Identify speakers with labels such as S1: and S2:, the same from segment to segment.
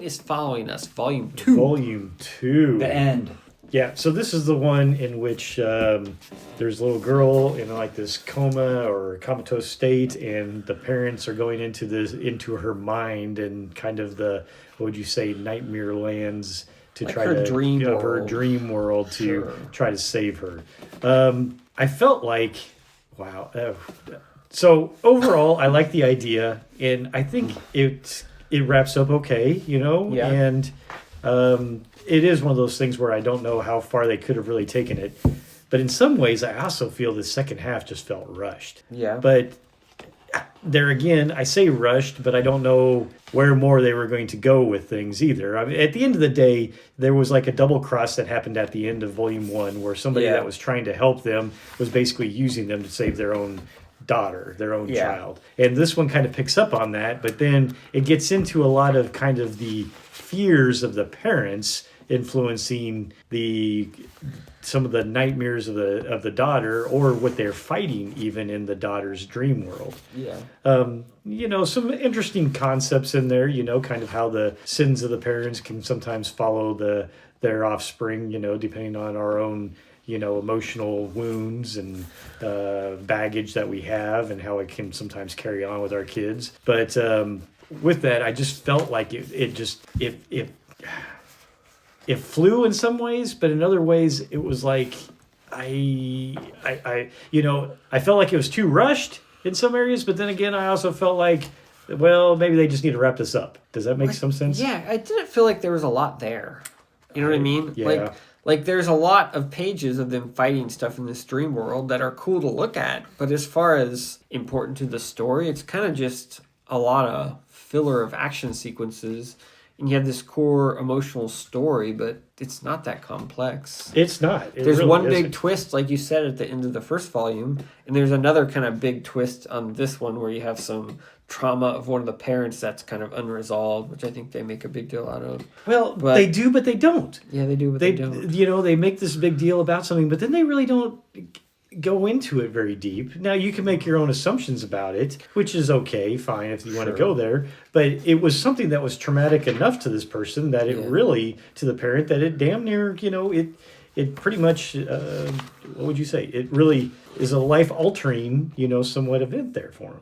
S1: is Following Us, Volume 2.
S2: Volume 2.
S3: The end.
S2: Yeah, so this is the one in which there's a little girl in like this coma or comatose state, and the parents are going into her mind and kind of the, what would you say, nightmare lands to
S1: Like
S2: try
S1: her
S2: to
S1: dream world.
S2: her dream world to
S1: Sure.
S2: try to save her. I felt like, wow. So overall, I like the idea, and I think it wraps up okay, you know,
S1: Yeah.
S2: and. It is one of those things where I don't know how far they could have really taken it. But in some ways, I also feel the second half just felt rushed.
S1: Yeah.
S2: But there again, I say rushed, but I don't know where more they were going to go with things either. I mean, at the end of the day, there was like a double cross that happened at the end of Volume 1 where somebody
S1: Yeah.
S2: that was trying to help them was basically using them to save their own daughter, their own
S1: Yeah.
S2: child. And this one kind of picks up on that, but then it gets into a lot of kind of the fears of the parents influencing some of the nightmares of the daughter, or what they're fighting even in the daughter's dream world.
S1: Yeah.
S2: You know, some interesting concepts in there, you know, kind of how the sins of the parents can sometimes follow their offspring, you know, depending on our own, you know, emotional wounds and baggage that we have, and how it can sometimes carry on with our kids. But with that, I just felt like it flew in some ways, but in other ways it was like I felt like it was too rushed in some areas, but then again I also felt like, well, maybe they just need to wrap this up. Does that make some sense?
S1: Yeah, I didn't feel like there was a lot there. You know what I mean?
S2: Yeah.
S1: Like there's a lot of pages of them fighting stuff in this dream world that are cool to look at, but as far as important to the story, it's kind of just a lot of filler of action sequences. And you have this core emotional story, but it's not that complex.
S2: It's not.
S1: There's
S2: really
S1: one
S2: isn't.
S1: big twist, like you said, at the end of the first volume, and there's another kind of big twist on this one where you have some trauma of one of the parents that's kind of unresolved, which I think they make a big deal out of.
S2: Well,
S1: But-
S2: they do, but they don't.
S1: Yeah, they do, but they don't.
S2: You know, they make this big deal about something, but then they really don't go into it very deep. Now, you can make your own assumptions about it, which is okay, fine, if you want to go there. But it was something that was traumatic enough to this person that it really, to the parent, that it damn near, you know, it pretty much, what would you say? It really is a life-altering, you know, somewhat event there for him.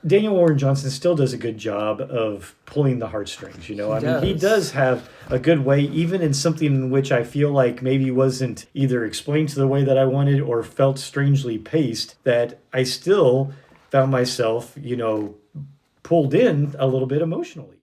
S2: Daniel Warren Johnson still does a good job of pulling the heartstrings, you know. He does have a good way, even in something in which I feel like maybe wasn't either explained to the way that I wanted or felt strangely paced, that I still found myself, you know, pulled in a little bit emotionally.